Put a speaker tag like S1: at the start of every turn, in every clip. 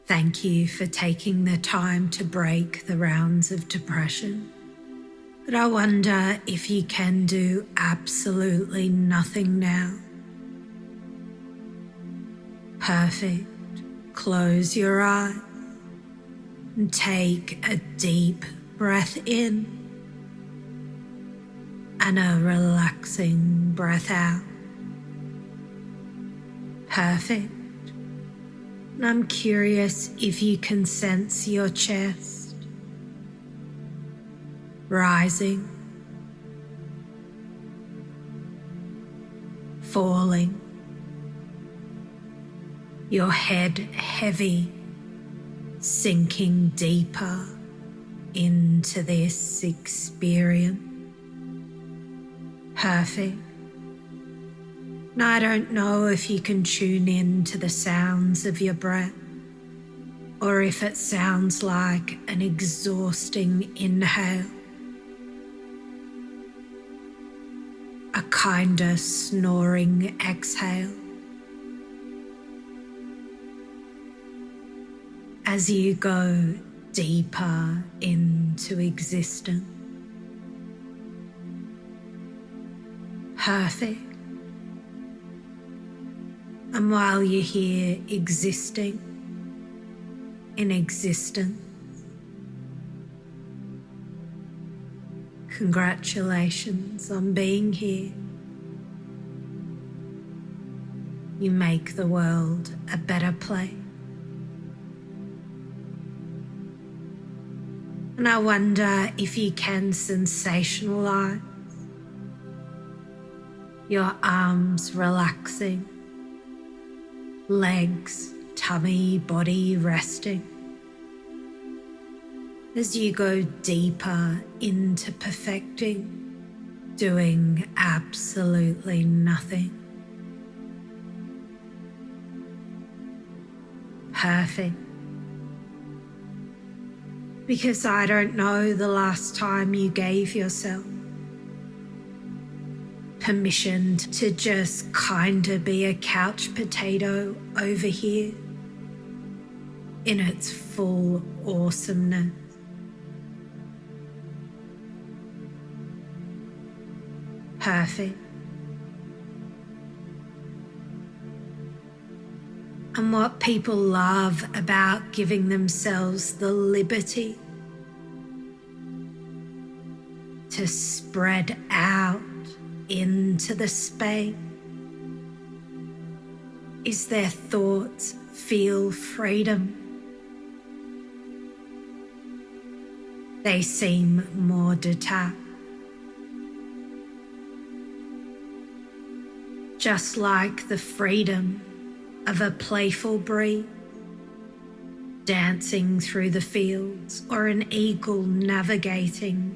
S1: Thank you for taking the time to break the rounds of depression. But I wonder if you can do absolutely nothing now. Perfect. Close your eyes and take a deep breath in and a relaxing breath out. Perfect. And I'm curious if you can sense your chest rising, falling, your head heavy, sinking deeper into this experience. Perfect. Now, I don't know if you can tune in to the sounds of your breath or if it sounds like an exhausting inhale, a kind of snoring exhale. As you go deeper into existence. Perfect. And while you're here existing in existence, congratulations on being here. You make the world a better place. And I wonder if you can sensationalize your arms relaxing, legs, tummy, body resting as you go deeper into perfecting, doing absolutely nothing. Perfect. Because I don't know the last time you gave yourself permission to just kind of be a couch potato over here in its full awesomeness. Perfect. And what people love about giving themselves the liberty to spread out into the space is their thoughts feel freedom. They seem more detached. Just like the freedom of a playful breeze dancing through the fields or an eagle navigating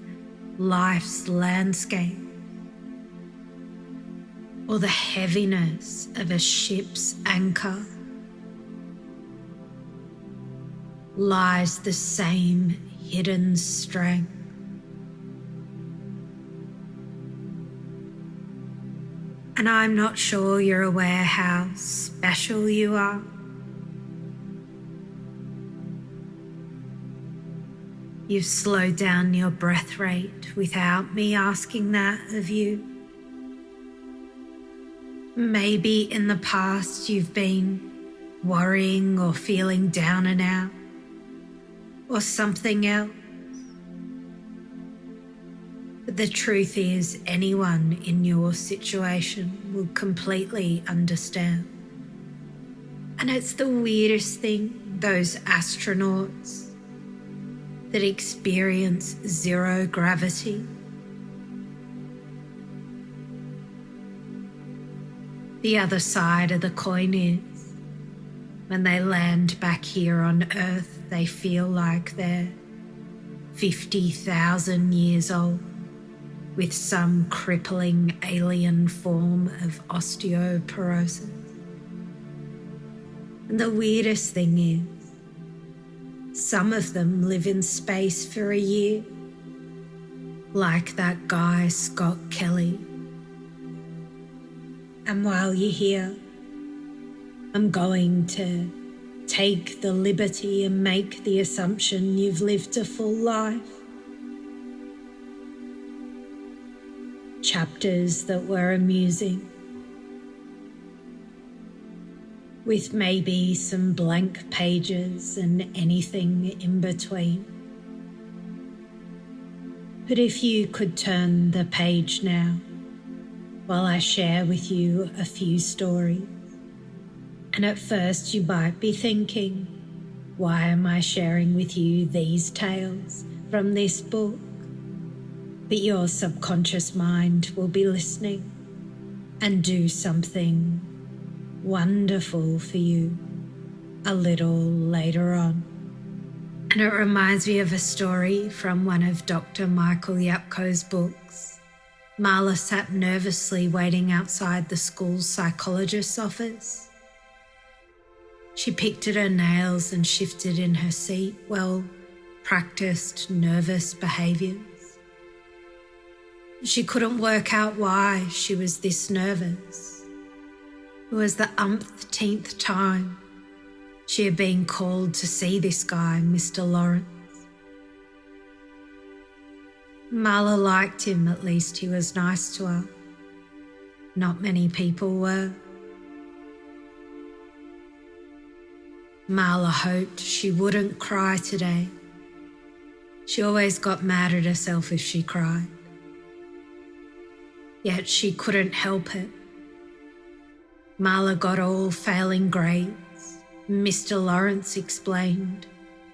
S1: life's landscape, or the heaviness of a ship's anchor, lies the same hidden strength. And I'm not sure you're aware how special you are. You've slowed down your breath rate without me asking that of you. Maybe in the past you've been worrying or feeling down and out, or something else. But the truth is, anyone in your situation will completely understand. And it's the weirdest thing, those astronauts that experience zero gravity. The other side of the coin is, when they land back here on Earth, they feel like they're 50,000 years old, with some crippling alien form of osteoporosis. And the weirdest thing is, some of them live in space for a year, like that guy Scott Kelly. And while you're here, I'm going to take the liberty and make the assumption you've lived a full life. Chapters that were amusing, with maybe some blank pages and anything in between. But if you could turn the page now, while I share with you a few stories, and at first you might be thinking, why am I sharing with you these tales from this book? But your subconscious mind will be listening and do something wonderful for you a little later on. And it reminds me of a story from one of Dr. Michael Yapko's books. Marla sat nervously waiting outside the school's psychologist's office. She picked at her nails and shifted in her seat, practiced nervous behaviours. She couldn't work out why she was this nervous. It was the umpteenth time she had been called to see this guy, Mr. Lawrence. Marla liked him, at least he was nice to her. Not many people were. Marla hoped she wouldn't cry today. She always got mad at herself if she cried. Yet she couldn't help it. Marla got all failing grades. Mr. Lawrence explained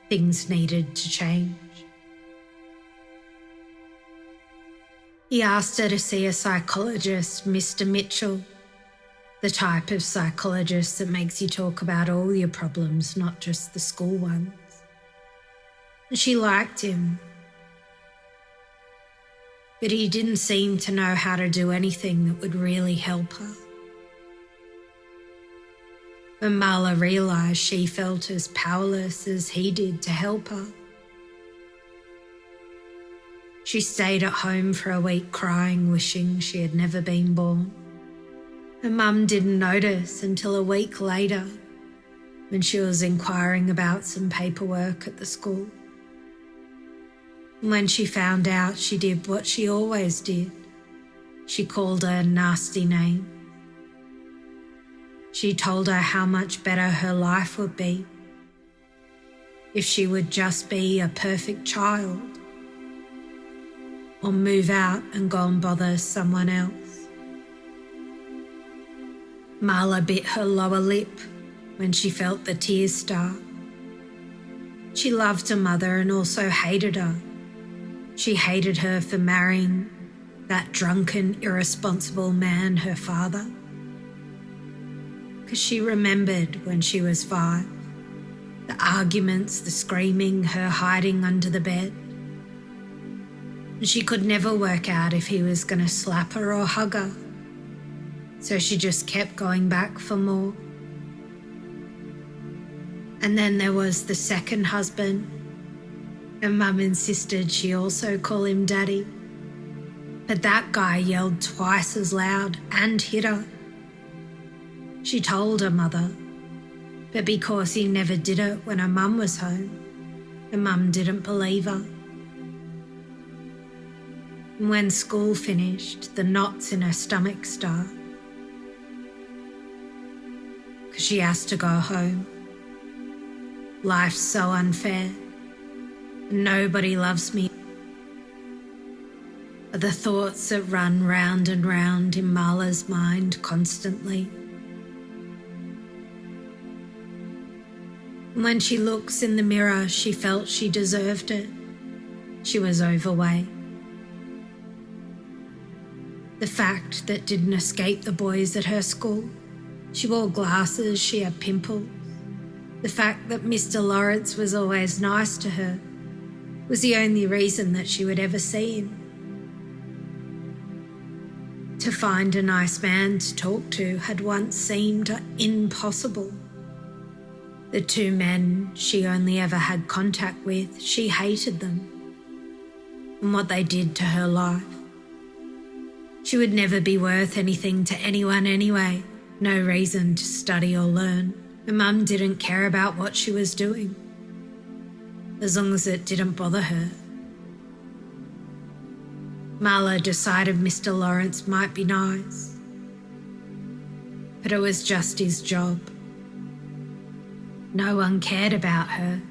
S1: things needed to change. He asked her to see a psychologist, Mr. Mitchell, the type of psychologist that makes you talk about all your problems, not just the school ones. And she liked him, but he didn't seem to know how to do anything that would really help her. When Marla realised she felt as powerless as he did to help her, she stayed at home for a week crying, wishing she had never been born. Her mum didn't notice until a week later when she was inquiring about some paperwork at the school. And when she found out, she did what she always did. She called her nasty name. She told her how much better her life would be if she would just be a perfect child, or move out and go and bother someone else. Marla bit her lower lip when she felt the tears start. She loved her mother and also hated her. She hated her for marrying that drunken, irresponsible man, her father. Because she remembered when she was 5, the arguments, the screaming, her hiding under the bed. She could never work out if he was going to slap her or hug her, so she just kept going back for more. And then there was the second husband, and Mum insisted she also call him Daddy. But that guy yelled twice as loud and hit her. She told her mother, but because he never did it when her mum was home, her mum didn't believe her. And when school finished, the knots in her stomach started, because she has to go home. Life's so unfair. Nobody loves me. Are the thoughts that run round and round in Marla's mind constantly. When she looks in the mirror, she felt she deserved it. She was overweight. The fact that didn't escape the boys at her school. She wore glasses, she had pimples. The fact that Mr. Lawrence was always nice to her was the only reason that she would ever see him. To find a nice man to talk to had once seemed impossible. The 2 men she only ever had contact with, she hated them and what they did to her life. She would never be worth anything to anyone anyway, no reason to study or learn, Her mum didn't care about what she was doing, as long as it didn't bother her. Marla decided Mr. Lawrence might be nice, but it was just his job. No one cared about her.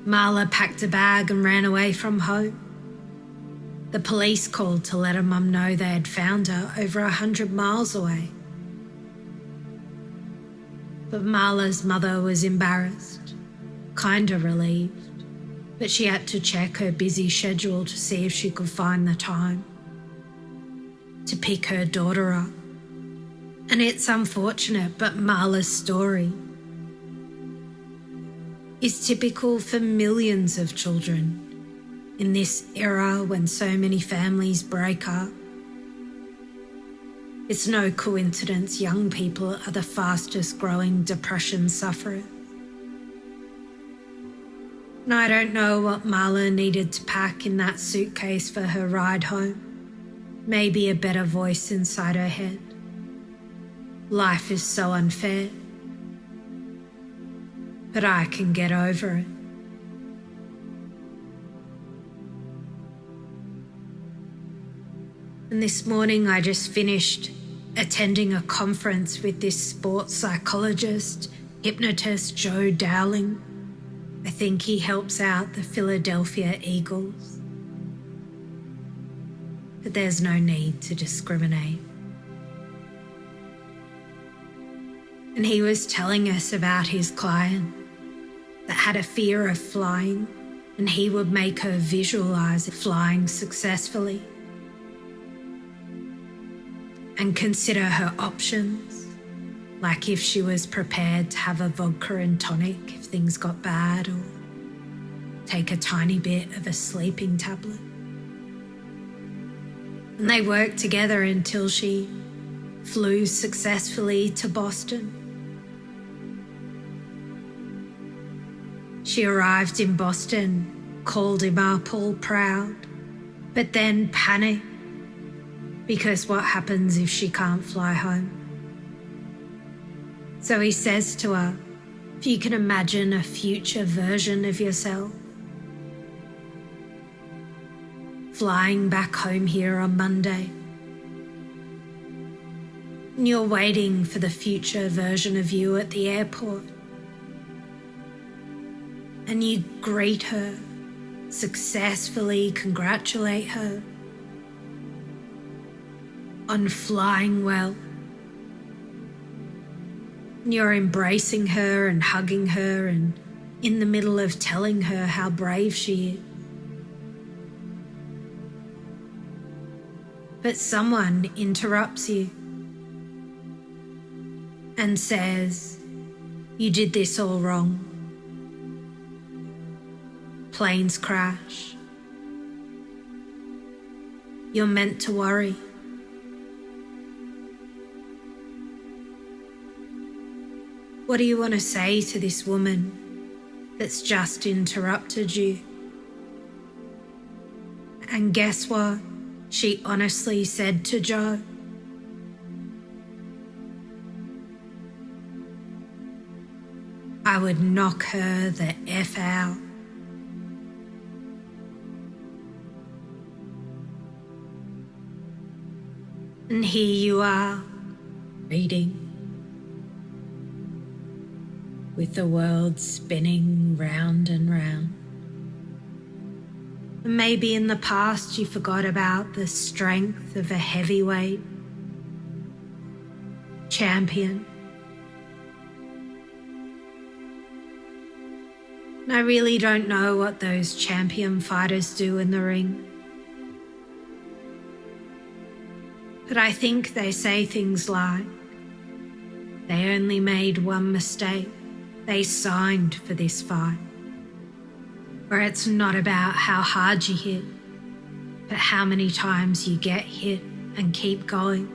S1: Marla packed a bag and ran away from home. The police called to let her mum know they had found her over 100 miles away. But Marla's mother was embarrassed, kinda relieved, but she had to check her busy schedule to see if she could find the time to pick her daughter up. And it's unfortunate, but Marla's story is typical for millions of children in this era when so many families break up. It's no coincidence young people are the fastest growing depression sufferers. And I don't know what Marla needed to pack in that suitcase for her ride home. Maybe a better voice inside her head. Life is so unfair, but I can get over it. And this morning I just finished attending a conference with this sports psychologist, hypnotist Joe Dowling. I think he helps out the Philadelphia Eagles. But there's no need to discriminate. And he was telling us about his client that had a fear of flying, and he would make her visualize flying successfully and consider her options, like if she was prepared to have a vodka and tonic if things got bad, or take a tiny bit of a sleeping tablet. And they worked together until she flew successfully to Boston. She arrived in Boston, called him up all proud, but then panicked because what happens if she can't fly home? So he says to her, if you can imagine a future version of yourself flying back home here on Monday, and you're waiting for the future version of you at the airport, and you greet her, successfully congratulate her on flying well. And you're embracing her and hugging her and in the middle of telling her how brave she is. But someone interrupts you and says, you did this all wrong. Planes crash. You're meant to worry. What do you want to say to this woman that's just interrupted you? And guess what she honestly said to Joe? I would knock her the F out. And here you are, reading, with the world spinning round and round. And maybe in the past you forgot about the strength of a heavyweight champion. And I really don't know what those champion fighters do in the ring. But I think they say things like, they only made one mistake. They signed for this fight. Where it's not about how hard you hit, but how many times you get hit and keep going.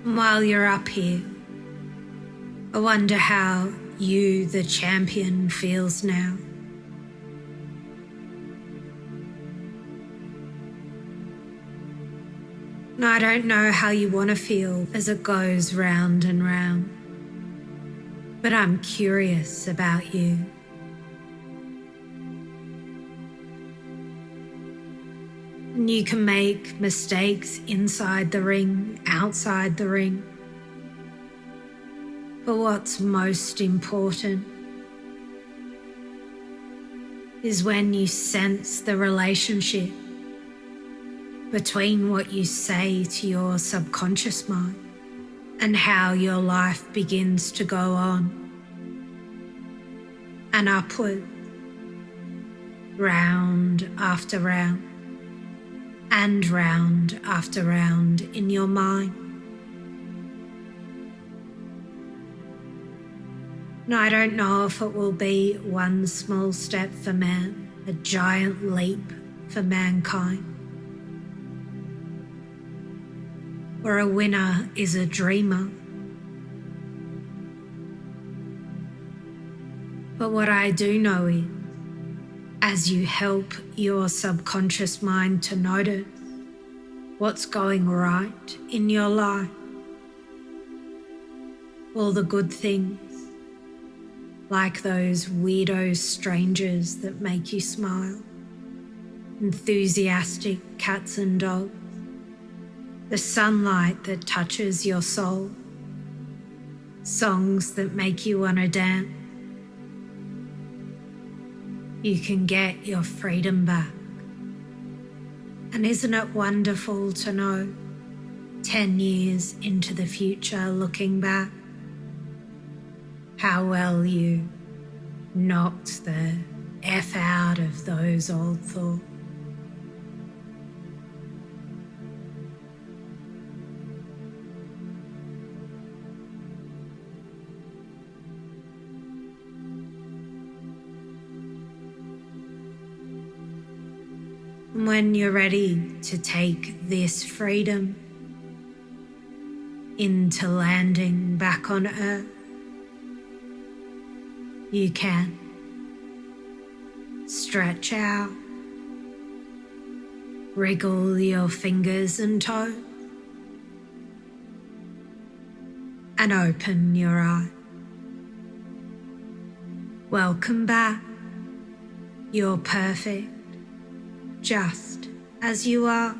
S1: And while you're up here, I wonder how you, the champion, feels now. And I don't know how you want to feel as it goes round and round, but I'm curious about you. And you can make mistakes inside the ring, outside the ring. But what's most important is when you sense the relationship between what you say to your subconscious mind and how your life begins to go on and upward, round after round and round after round in your mind. And I don't know if it will be one small step for man, a giant leap for mankind, or a winner is a dreamer. But what I do know is, as you help your subconscious mind to notice what's going right in your life, all the good things, like those weirdo strangers that make you smile, enthusiastic cats and dogs, the sunlight that touches your soul, songs that make you want to dance, you can get your freedom back. And isn't it wonderful to know, 10 years into the future, looking back, how well you knocked the F out of those old thoughts. And when you're ready to take this freedom into landing back on Earth, you can stretch out, wriggle your fingers and toes, and open your eyes. Welcome back. You're perfect, just as you are.